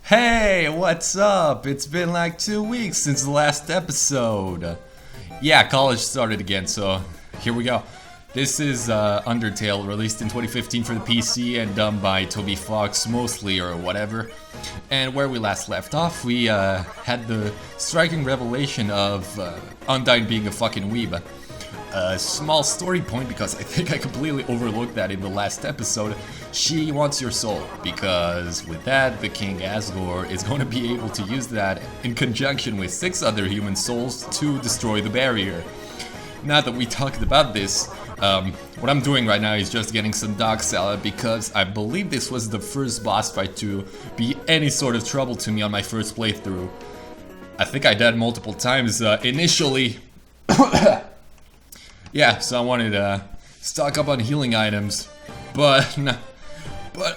Hey, what's up? It's been like 2 weeks since the last episode. Yeah, college started again, so here we go. This is Undertale, released in 2015 for the PC and done by Toby Fox mostly, or whatever. And where we last left off, we had the striking revelation of Undyne being a fucking weeb. A small story point, because I think I completely overlooked that in the last episode. She wants your soul, because with that, the King Asgore is going to be able to use that in conjunction with 6 other human souls to destroy the barrier. Now that we talked about this, what I'm doing right now is just getting some dog salad, because I believe this was the first boss fight to be any sort of trouble to me on my first playthrough. I think I died multiple times initially. Yeah, so I wanted to stock up on healing items, but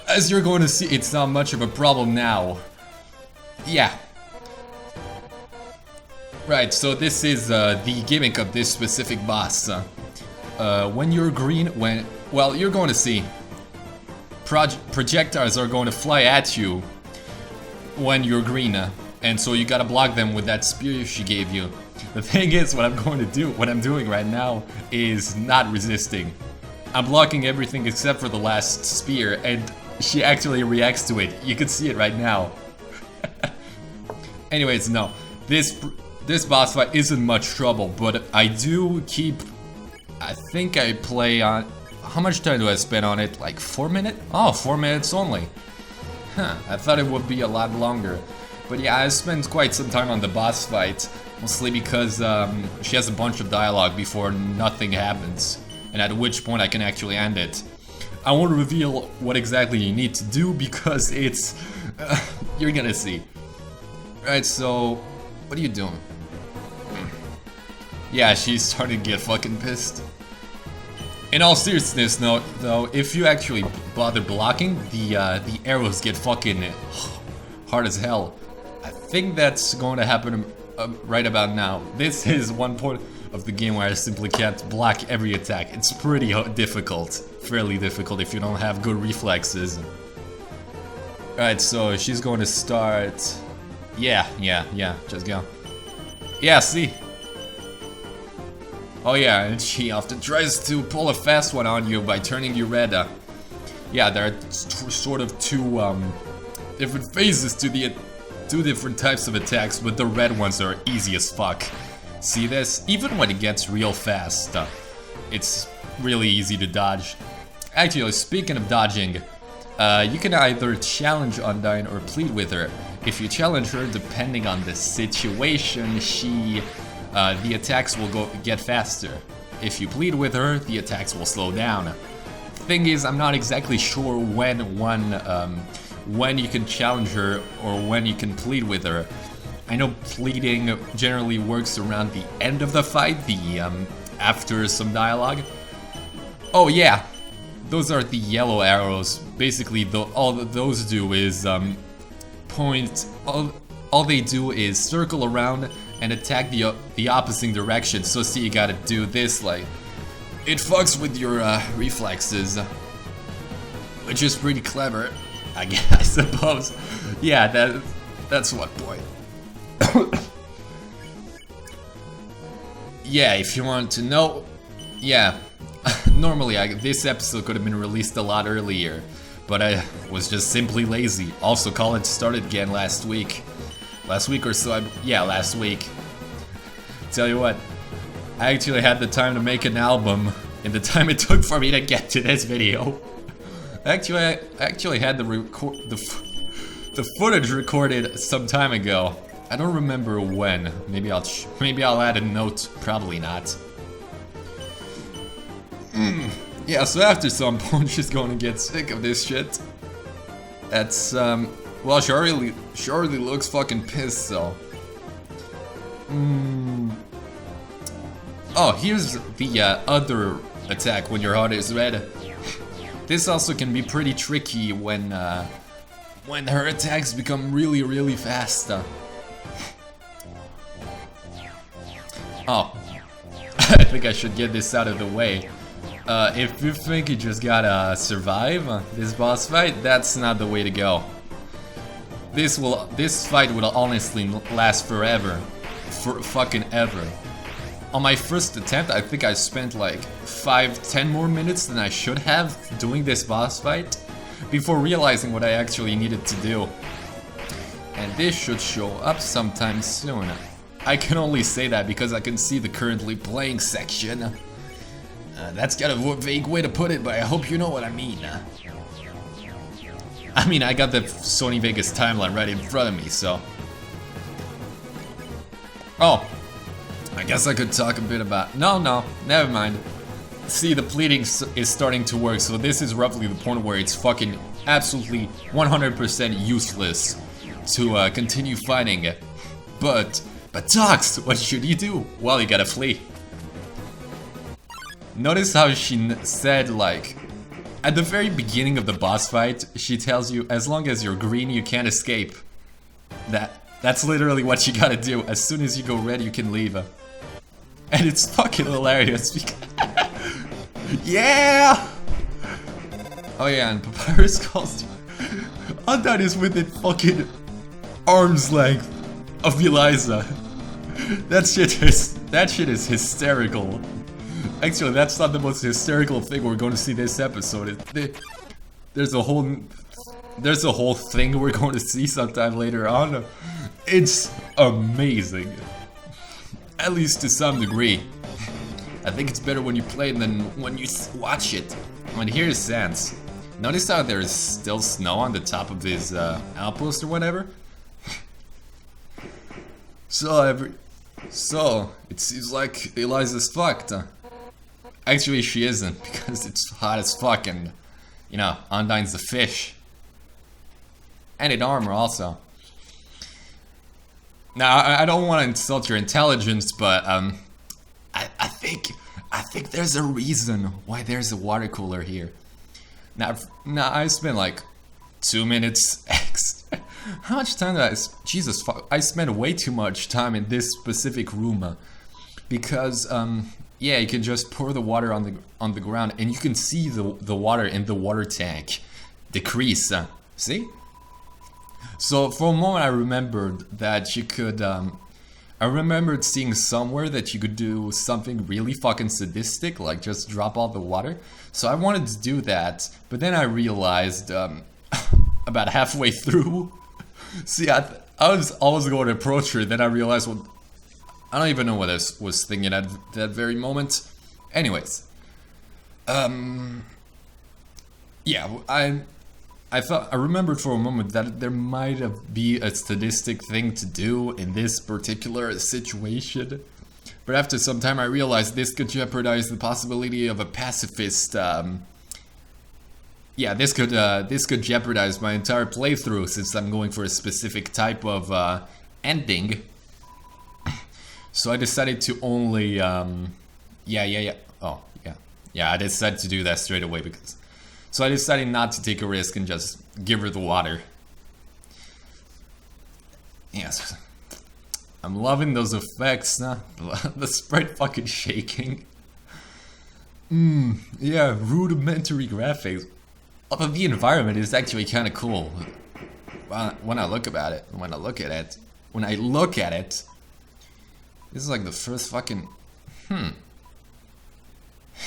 as you're going to see, it's not much of a problem now. Yeah. Right, so this is the gimmick of this specific boss. When you're green, well, you're going to see. Projectiles are going to fly at you when you're green, and so you gotta block them with that spear she gave you. The thing is, what I'm doing right now is not resisting. I'm blocking everything except for the last spear, and she actually reacts to it. You can see it right now. Anyways, no. This boss fight isn't much trouble, but I do keep... I think I play on... How much time do I spend on it? Like 4 minutes? Oh, 4 minutes only. Huh, I thought it would be a lot longer. But yeah, I spent quite some time on the boss fight. Mostly because she has a bunch of dialogue before nothing happens, and at which point I can actually end it. I won't reveal what exactly you need to do because it's... you're gonna see. Right, so... What are you doing? Yeah, she's starting to get fucking pissed. In all seriousness, though, if you actually bother blocking, the arrows get fucking hard as hell. I think that's going to happen right about now. This is one point of the game where I simply can't block every attack. It's pretty difficult, fairly difficult if you don't have good reflexes. Alright, so she's going to start... Yeah, just go. Yeah, see? Oh yeah, and she often tries to pull a fast one on you by turning you red. Yeah, there are sort of two different phases to the... Two different types of attacks, but the red ones are easy as fuck. See this? Even when it gets real fast, it's really easy to dodge. Actually, speaking of dodging, you can either challenge Undyne or plead with her. If you challenge her, depending on the situation, the attacks will get faster. If you plead with her, the attacks will slow down. Thing is, I'm not exactly sure when you can challenge her or when you can plead with her. I know pleading generally works around the end of the fight, after some dialogue. Oh yeah, those are the yellow arrows. Basically, all those do is point. All they do is circle around and attack the opposite direction. So see, you gotta do this, like it fucks with your reflexes, which is pretty clever. I suppose. Yeah, that's one point. Yeah, if you want to know, yeah. Normally, this episode could have been released a lot earlier, but I was just simply lazy. Also, college started again last week. Last week or so, yeah, last week. Tell you what, I actually had the time to make an album in the time it took for me to get to this video. Actually, I actually had the footage recorded some time ago. I don't remember when. Maybe I'll add a note. Probably not. Yeah. So after some point, she's going to get sick of this shit. That's well, she already looks fucking pissed. So. Oh, here's the other attack when your heart is red. This also can be pretty tricky when her attacks become really fast. Oh, I think I should get this out of the way. If you think you just gotta survive this boss fight, that's not the way to go. This fight will honestly last forever. For fucking ever. On my first attempt, I think I spent like 5-10 more minutes than I should have doing this boss fight before realizing what I actually needed to do. And this should show up sometime soon. I can only say that because I can see the currently playing section. That's kind of a vague way to put it, but I hope you know what I mean. I mean, I got the Sony Vegas timeline right in front of me, so... Oh, I guess I could talk a bit about... No, never mind. See, the pleading is starting to work, so this is roughly the point where it's fucking absolutely 100% useless to continue fighting. But Tox, what should you do? Well, you gotta flee. Notice how she said, like, at the very beginning of the boss fight, she tells you, as long as you're green, you can't escape. That's literally what you gotta do. As soon as you go red, you can leave. And it's fucking hilarious because... Yeah! Oh yeah, and Papyrus calls you... Undyne is within fucking arm's length of Eliza. That shit is hysterical. Actually, that's not the most hysterical thing we're going to see this episode. There's a whole thing we're going to see sometime later on. It's amazing. At least to some degree. I think it's better when you play it than when you watch it. And here's Sans. Notice how there's still snow on the top of his outpost or whatever? So it seems like Eliza's fucked. Actually, she isn't, because it's hot as fuck and, you know, Undyne's the fish. And in armor also. Now, I don't want to insult your intelligence, but I think there's a reason why there's a water cooler here. Now I spent like 2 minutes. How much time did Jesus fuck! I spent way too much time in this specific room because yeah, you can just pour the water on the ground, and you can see the water in the water tank decrease. See? So for a moment I remembered that you could, I remembered seeing somewhere that you could do something really fucking sadistic, like just drop all the water. So I wanted to do that, but then I realized, about halfway through, see, I was always going to approach her, then I realized, well, I don't even know what I was thinking at that very moment. Anyways, yeah, I remembered for a moment that there might be a sadistic thing to do in this particular situation, but after some time I realized this could jeopardize the possibility of a pacifist. Yeah, this could jeopardize my entire playthrough since I'm going for a specific type of ending. So I decided to only yeah. Oh yeah. I decided to do that straight away because. So I decided not to take a risk and just give her the water. Yes. I'm loving those effects, huh? The sprite fucking shaking. Yeah, rudimentary graphics. Although the environment is actually kind of cool. When I look at it, this is like the first fucking...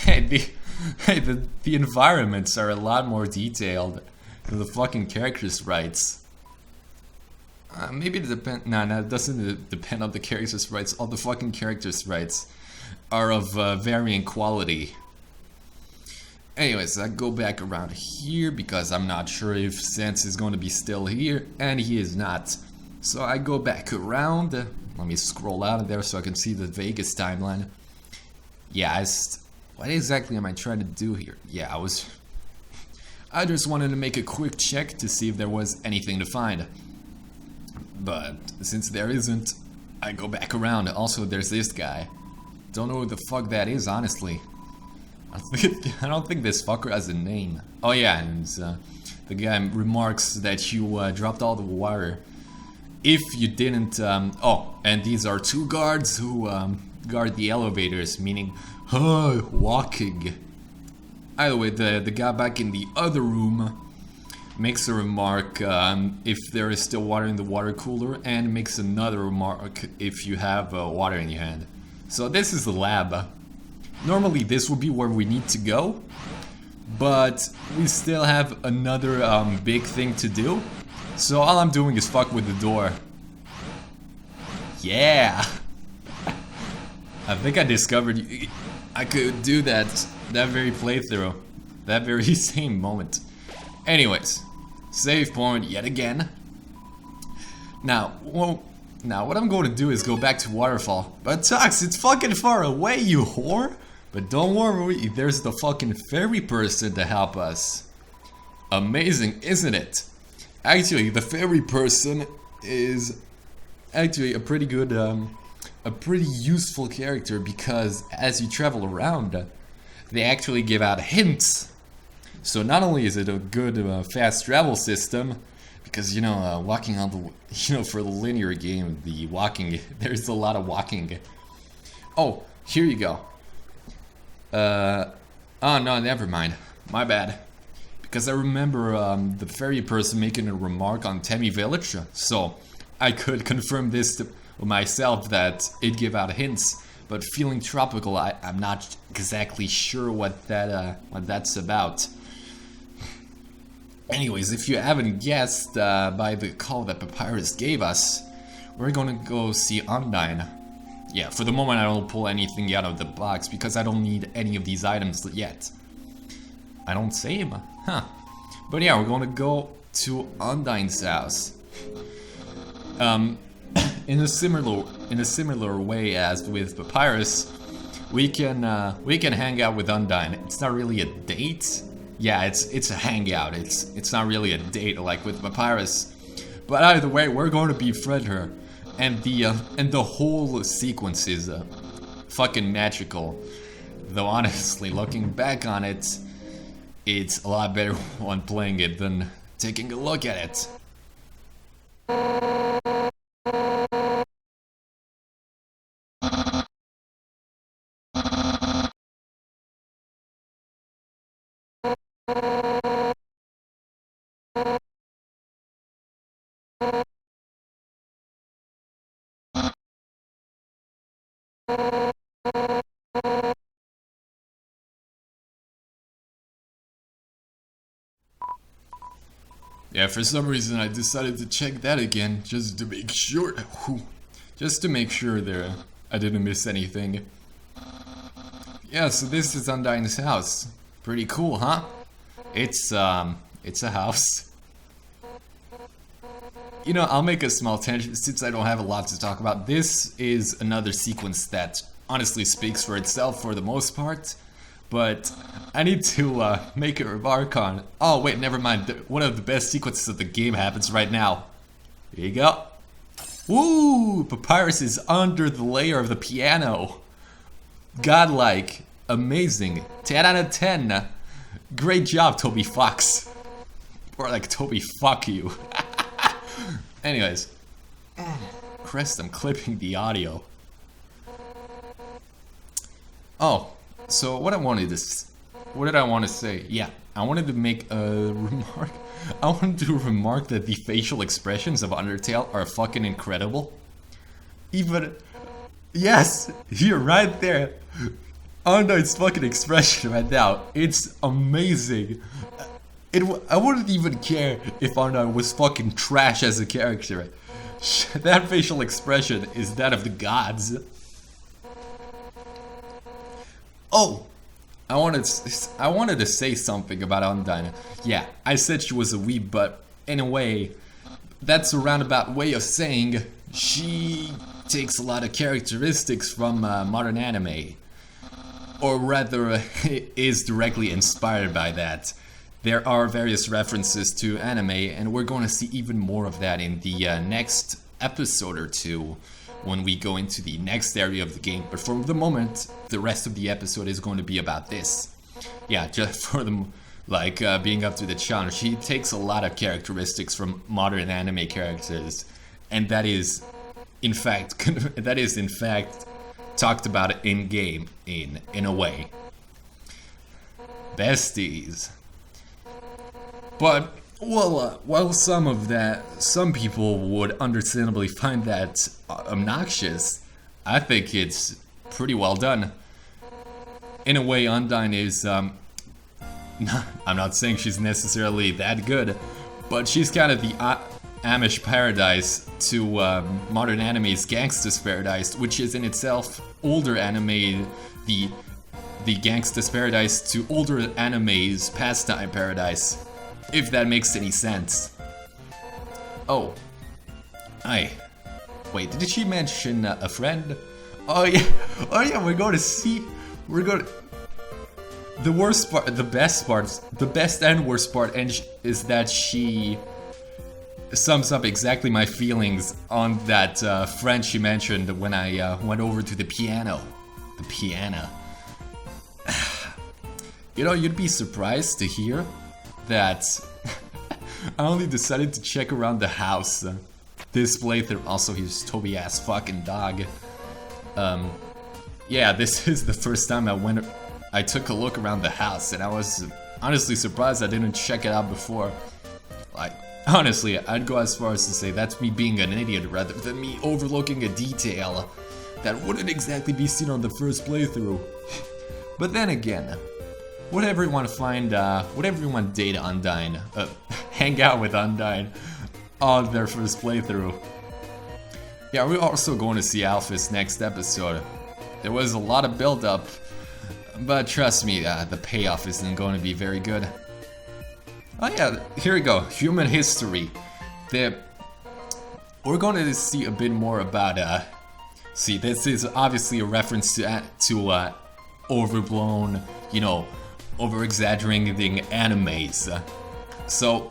Hey, the environments are a lot more detailed than the fucking character sprites. Maybe it depends. No, it doesn't depend on the character sprites. All the fucking character sprites are of varying quality. Anyways, I go back around here because I'm not sure if Sans is going to be still here, and he is not. So I go back around. Let me scroll out of there so I can see the Vegas timeline. Yeah, what exactly am I trying to do here? Yeah, I just wanted to make a quick check to see if there was anything to find. But since there isn't, I go back around. Also, there's this guy. Don't know who the fuck that is, honestly. I don't think this fucker has a name. Oh yeah, and the guy remarks that you dropped all the water. If you didn't, oh, and these are 2 guards who guard the elevators, meaning walking. Either way, the guy back in the other room makes a remark if there is still water in the water cooler, and makes another remark if you have water in your hand. So this is the lab. Normally this would be where we need to go, but we still have another big thing to do. So all I'm doing is fuck with the door. Yeah! I think I discovered I could do that very playthrough. That very same moment. Anyways, save point yet again. Now what I'm going to do is go back to Waterfall. But Tux, it's fucking far away, you whore! But don't worry, there's the fucking fairy person to help us. Amazing, isn't it? Actually, the fairy person is actually a pretty good, a pretty useful character, because as you travel around, they actually give out hints. So not only is it a good fast travel system, because walking on the for the linear game, the walking, there's a lot of walking. Oh, here you go. Oh no, never mind. My bad. Because I remember the fairy person making a remark on Temmie Village, so I could confirm this to myself that it gave out hints. But feeling tropical, I'm not exactly sure what that's about. Anyways, if you haven't guessed by the call that Papyrus gave us, we're gonna go see Undyne. Yeah, for the moment I don't pull anything out of the box because I don't need any of these items yet. I don't save, huh? But yeah, we're gonna go to Undyne's house. In a similar way as with Papyrus, we can hang out with Undyne. It's not really a date. Yeah, it's a hangout. It's not really a date like with Papyrus. But either way, we're going to befriend her, and the whole sequence is fucking magical. Though honestly, looking back on it, it's a lot better when playing it than taking a look at it. Yeah, for some reason I decided to check that again, just to make sure. Just to make sure there I didn't miss anything. Yeah, so this is Undyne's house. Pretty cool, huh? It's a house. I'll make a small tangent since I don't have a lot to talk about. This is another sequence that honestly speaks for itself for the most part. But I need to make a remark on... Oh, wait, never mind. One of the best sequences of the game happens right now. Here you go. Woo! Papyrus is under the layer of the piano. Godlike. Amazing. 10 out of 10. Great job, Toby Fox. Or like, Toby, fuck you. Anyways. Crest, I'm clipping the audio. Oh. So what did I want to say? Yeah, I wanted to make a remark. I wanted to remark that the facial expressions of Undertale are fucking incredible. Even, yes, here, right there. Undyne's fucking expression right now. It's amazing. I wouldn't even care if Undyne was fucking trash as a character. That facial expression is that of the gods. Oh, I wanted to say something about Undyne. Yeah, I said she was a weeb, but in a way, that's a roundabout way of saying she takes a lot of characteristics from modern anime. Or rather, is directly inspired by that. There are various references to anime, and we're going to see even more of that in the next episode or two, when we go into the next area of the game. But for the moment, the rest of the episode is going to be about this. Yeah, just for them, like being up to the challenge. She takes a lot of characteristics from modern anime characters, and that is, in fact, talked about in game in a way. Besties. But Well, some people would understandably find that obnoxious. I think it's pretty well done. In a way, Undyne is, I'm not saying she's necessarily that good, but she's kind of the Amish paradise to modern anime's Gangsta's paradise, which is in itself older anime, the Gangsta's paradise to older anime's pastime paradise, if that makes any sense. Oh, wait, did she mention a friend? Oh yeah, we're going to see. The worst part, the best and worst part, is that she sums up exactly my feelings on that friend she mentioned when I went over to the piano. The piano. You know, you'd be surprised to hear that I only decided to check around the house this playthrough. Also, here's Toby ass fucking dog. Yeah, this is the first time I took a look around the house, and I was honestly surprised I didn't check it out before. Like, honestly, I'd go as far as to say that's me being an idiot rather than me overlooking a detail that wouldn't exactly be seen on the first playthrough. But then again, whatever you want to find, whatever you want to date Undyne, hang out with Undyne on their first playthrough. Yeah, we're also going to see Alphys next episode. There was a lot of build-up, but trust me, the payoff isn't going to be very good. Oh yeah, here we go, human history. We're going to see a bit more about, see, this is obviously a reference to overblown, you know, over-exaggerating animes. So,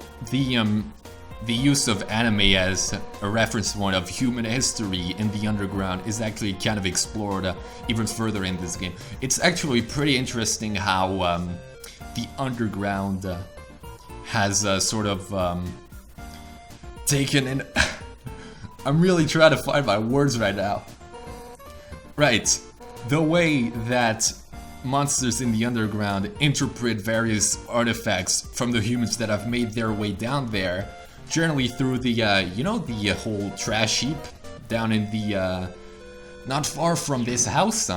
the use of anime as a reference point of human history in the underground is actually kind of explored even further in this game. It's actually pretty interesting how the underground has sort of taken in... I'm really trying to find my words right now. Right, the way that monsters in the underground interpret various artifacts from the humans that have made their way down there, generally through the, you know, the whole trash heap down in the, not far from this house.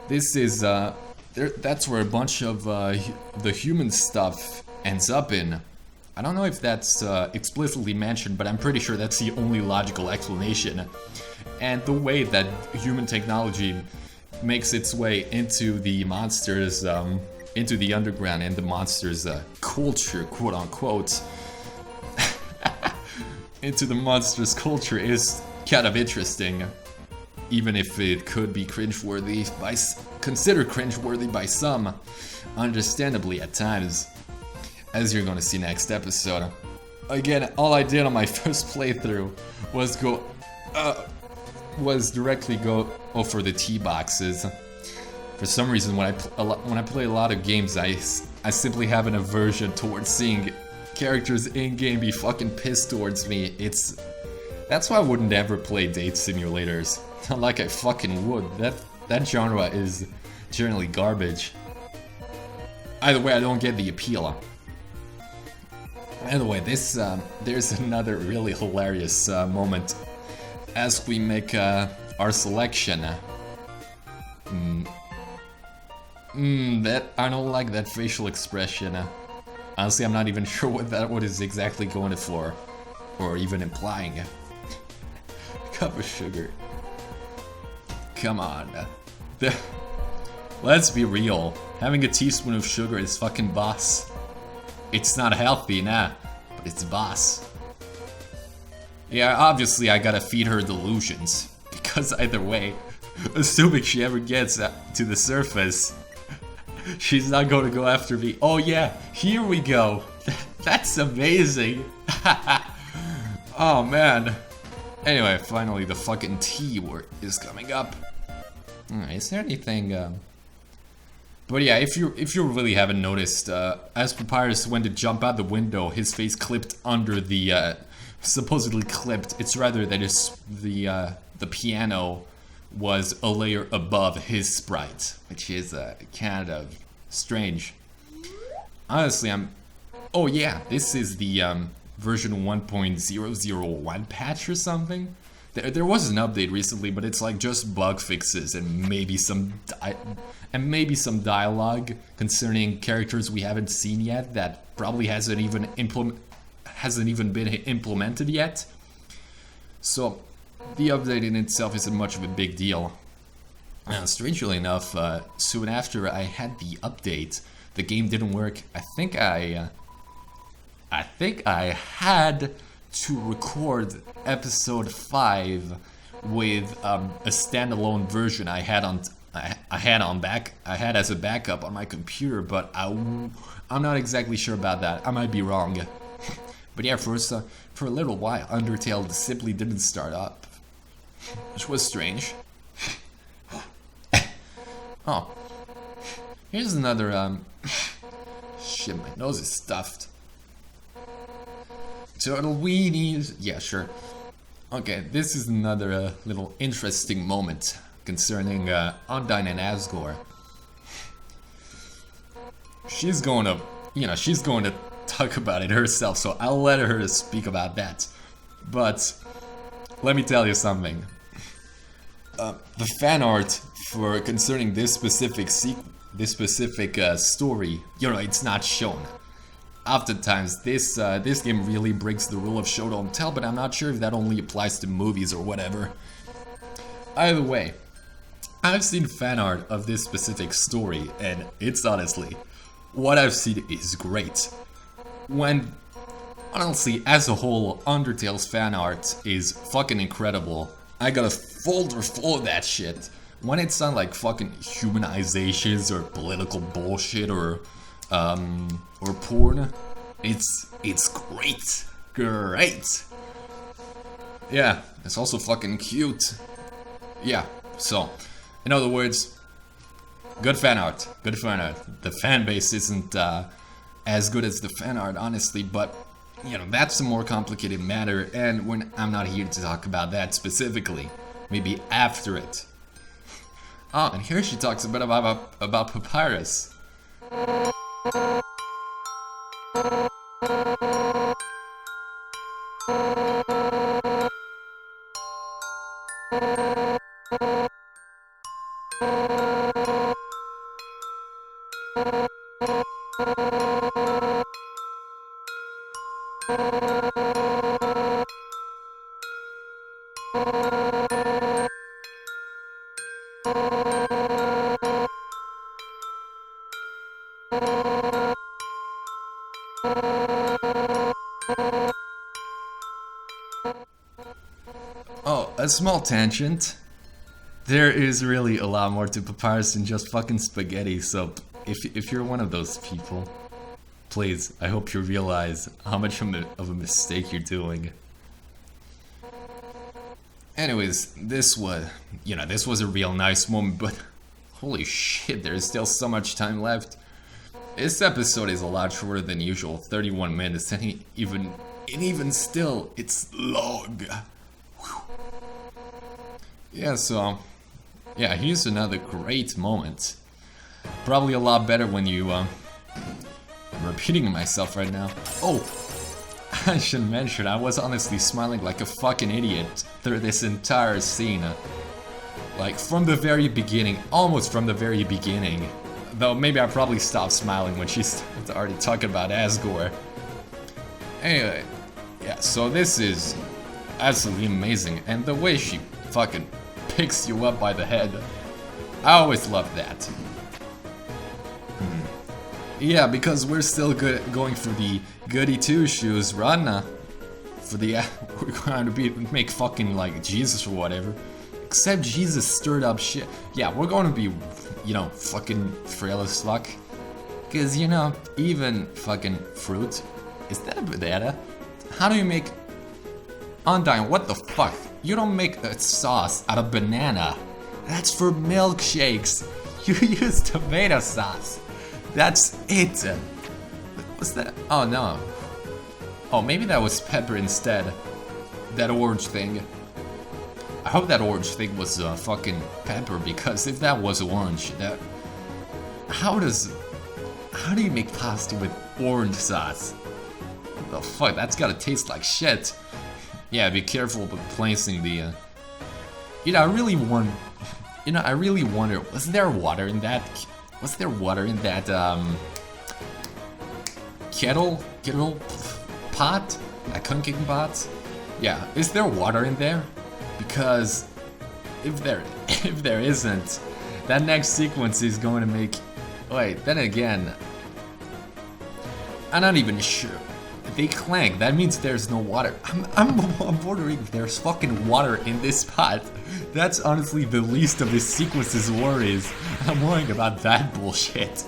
This is, that's where a bunch of the human stuff ends up in. I don't know if that's explicitly mentioned, but I'm pretty sure that's the only logical explanation. And the way that human technology makes its way into the monsters, into the underground and the monsters' culture, quote unquote, into the monsters' culture is kind of interesting, even if it could be cringeworthy considered cringeworthy by some, understandably at times, as you're gonna see next episode. Again, all I did on my first playthrough was directly go for the tea boxes. For some reason, when I play a lot of games, I simply have an aversion towards seeing characters in-game be fucking pissed towards me. That's why I wouldn't ever play date simulators. Not like I fucking would. That genre is generally garbage. Either way, I don't get the appeal. By the way, there's another really hilarious moment as we make our selection. That I don't like that facial expression. Honestly, I'm not even sure what is exactly going for, or even implying. Cup of sugar. Come on. Let's be real. Having a teaspoon of sugar is fucking boss. It's not healthy, nah, but it's boss. Yeah, obviously I gotta feed her delusions, because either way, assuming she ever gets to the surface, she's not going to go after me. Oh yeah, here we go. That's amazing. Oh man. Anyway, finally the fucking tea is coming up. Is there anything... But yeah, if you really haven't noticed, as Papyrus went to jump out the window, his face clipped under the, supposedly clipped. It's rather that the piano was a layer above his sprite, which is kind of strange. Honestly, Oh yeah, this is the version 1.001 patch or something. There was an update recently, but it's like just bug fixes and maybe some dialogue concerning characters we haven't seen yet that probably hasn't even been implemented yet. So the update in itself isn't much of a big deal. Strangely enough, soon after I had the update, the game didn't work. I think I had to record episode 5 with a standalone version I had as a backup on my computer, but I'm not exactly sure about that. I might be wrong. But yeah, for a little while, Undertale simply didn't start up, which was strange. Oh, here's another shit, my nose is stuffed. Turtle weenies. Yeah, sure. Okay, this is another little interesting moment concerning Undyne and Asgore. She's going to talk about it herself, so I'll let her speak about that. But let me tell you something. The fan art for concerning this specific story, it's not shown. Oftentimes, this game really breaks the rule of show don't tell, but I'm not sure if that only applies to movies or whatever. Either way, I've seen fan art of this specific story, and it's honestly, what I've seen is great. When, honestly, as a whole, Undertale's fan art is fucking incredible. I got a folder full of that shit. When it's on like fucking humanizations or political bullshit or porn, it's great. Great. Yeah, it's also fucking cute. Yeah, so, in other words, good fan art. Good fan art. The fan base isn't as good as the fan art, honestly, but that's a more complicated matter, and I'm not here to talk about that specifically. Maybe after it. Oh, and here she talks a bit about Papyrus. Oh, a small tangent. There is really a lot more to Papyrus than just fucking spaghetti, so if you're one of those people, please, I hope you realize how much of a mistake you're doing. Anyways, this was a real nice moment, but holy shit, there's still so much time left. This episode is a lot shorter than usual, 31 minutes, and even still, it's long. Whew. Yeah, so, yeah, here's another great moment. Probably a lot better when you, I'm repeating myself right now. Oh, I should mention, I was honestly smiling like a fucking idiot through this entire scene. Like, from the very beginning, almost from the very beginning. Though maybe I probably stopped smiling when she started already talking about Asgore. Anyway, yeah, so this is absolutely amazing, and the way she fucking picks you up by the head, I always loved that. Yeah, because we're still going for the goody two-shoes run, for the we're going to make fucking like Jesus or whatever. Except Jesus stirred up shit. Yeah, we're going to be, fucking frail as fuck. Cause even fucking fruit. Is that a banana? How do you make Undyne? What the fuck? You don't make a sauce out of banana. That's for milkshakes. You use tomato sauce. That's it. What's that? Oh no. Oh, maybe that was pepper instead. That orange thing. I hope that orange thing was fucking pepper, because if that was orange, how do you make pasta with orange sauce? the fuck? That's gotta taste like shit. Yeah, be careful with placing the, You know, I really wonder, was there water in that, kettle pot? A cooking pot? Yeah, is there water in there? Because if there isn't, that next sequence is going to make... Wait, then again... I'm not even sure. They clank, that means there's no water. I'm wondering if there's fucking water in this pot. That's honestly the least of this sequence's worries. I'm worrying about that bullshit.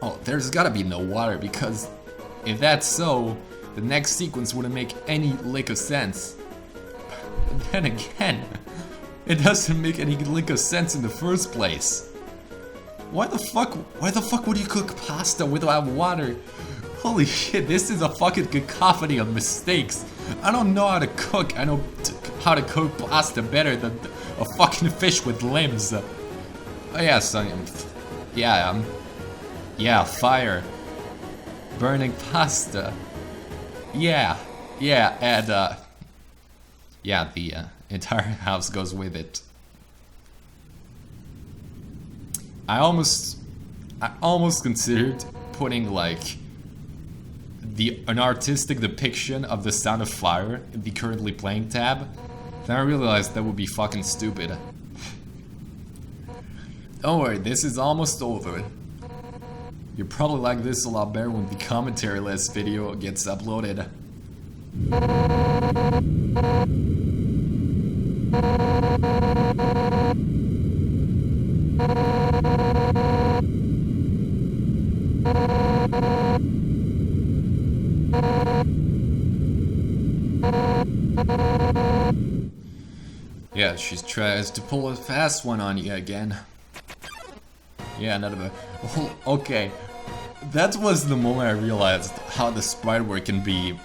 Oh, there's gotta be no water, because if that's so, the next sequence wouldn't make any lick of sense. But then again, it doesn't make any lick of sense in the first place. Why the fuck would you cook pasta without water? Holy shit, this is a fucking cacophony of mistakes. I don't know how to cook. I know how to cook pasta better than a fucking fish with limbs. Oh yeah, son. Yeah, fire. Burning pasta. Yeah, and yeah, the entire house goes with it. I almost considered putting like an artistic depiction of the sound of fire in the currently playing tab. Then I realized that would be fucking stupid. Don't worry, this is almost over. You'll probably like this a lot better when the commentary-less video gets uploaded. Yeah, she tries to pull a fast one on you again. Yeah, not a... Oh, okay. That was the moment I realized how the sprite work can be...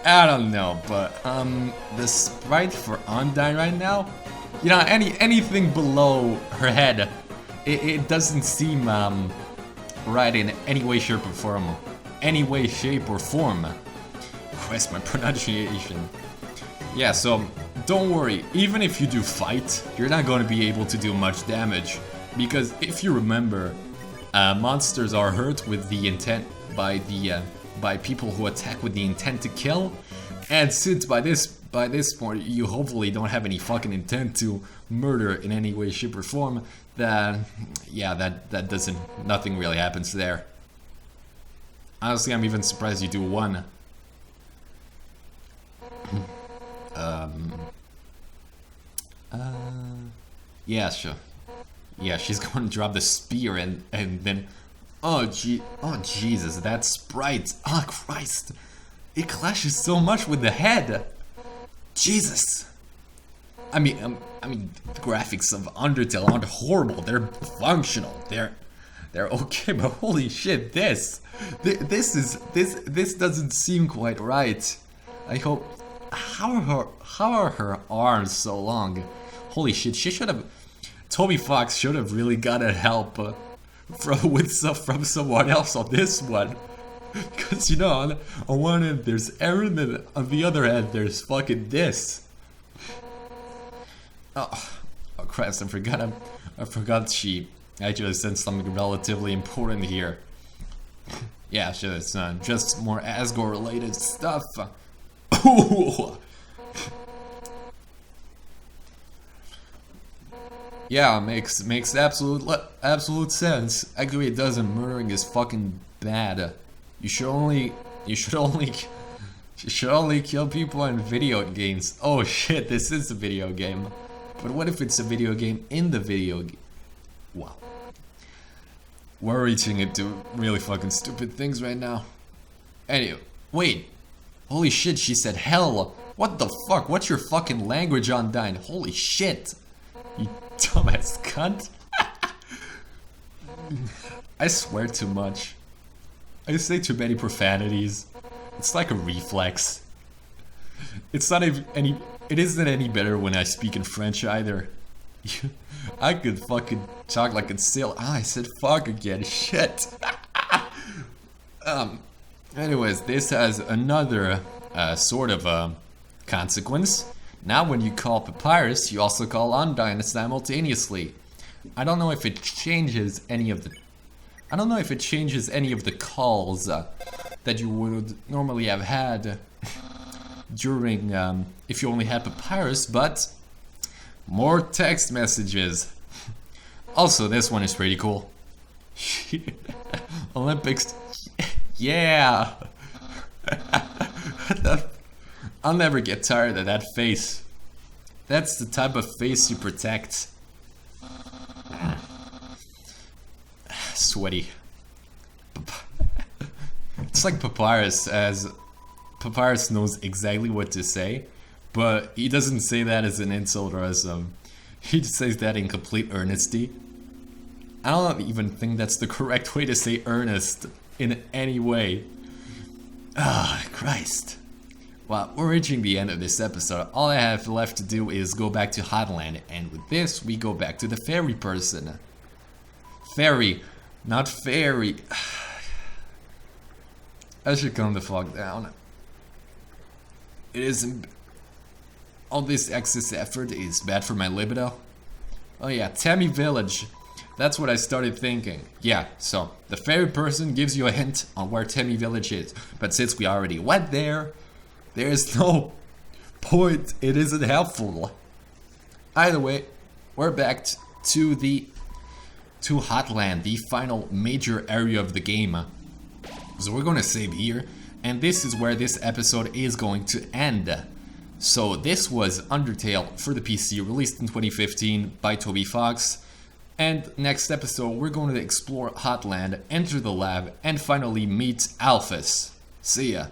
I don't know, but the sprite for Undyne right now, you know, anything below her head, it doesn't seem right in any way, shape, or form. Quest my pronunciation. Yeah, so don't worry. Even if you do fight, you're not going to be able to do much damage, because if you remember, monsters are hurt with the intent by people who attack with the intent to kill, and since by this point you hopefully don't have any fucking intent to murder in any way, shape, or form, then yeah, that doesn't, nothing really happens there. Honestly, I'm even surprised you do one. Yeah, sure. Yeah, she's going to drop the spear and then... Oh Jesus, that sprite! Oh Christ! It clashes so much with the head! Jesus! I mean, the graphics of Undertale aren't horrible, they're functional, they're okay, but holy shit, this doesn't seem quite right. I hope... How are her arms so long? Holy shit, she should have... Toby Fox should have really gotten help from someone else on this one. Because, you know, on one end there's Aaron, and on the other end there's fucking this. Oh Christ, I forgot she actually said something relatively important here. Yeah, sure, it's just more Asgore related stuff. Yeah, makes absolute sense. Actually, it doesn't. Murdering is fucking bad. You should only kill people in video games. Oh shit, this is a video game. But what if it's a video game in the video game? Wow. We're reaching into really fucking stupid things right now. Anyway, wait. Holy shit, she said hell. What the fuck? What's your fucking language, Undyne? Holy shit. You dumbass cunt. I swear too much. I say too many profanities. It's like a reflex. It's not even any... It isn't any better when I speak in French either. I could fucking talk like a sailor. Ah, I said fuck again. Shit. Anyways, this has another sort of consequence. Now when you call Papyrus, you also call Undyne simultaneously. I don't know if it changes any of the calls that you would normally have had during if you only had Papyrus, but more text messages. Also, this one is pretty cool. Olympics. Yeah. I'll never get tired of that face. That's the type of face you protect. Sweaty. It's like Papyrus, as Papyrus knows exactly what to say, but he doesn't say that as an insult or as he just says that in complete earnesty. I don't even think that's the correct way to say earnest in any way. Ah, Christ. Well, we're reaching the end of this episode. All I have left to do is go back to Hotland, and with this, we go back to the fairy person. Fairy, not fairy. I should calm the fuck down. It isn't. All this excess effort is bad for my libido. Oh yeah, Tammy Village. That's what I started thinking. Yeah, so the fairy person gives you a hint on where Tammy Village is, but since we already went there, there's no point. It isn't helpful. Either way, we're back to Hotland, the final major area of the game. So we're gonna save here, and this is where this episode is going to end. So this was Undertale for the PC, released in 2015 by Toby Fox. And next episode, we're going to explore Hotland, enter the lab, and finally meet Alphys. See ya.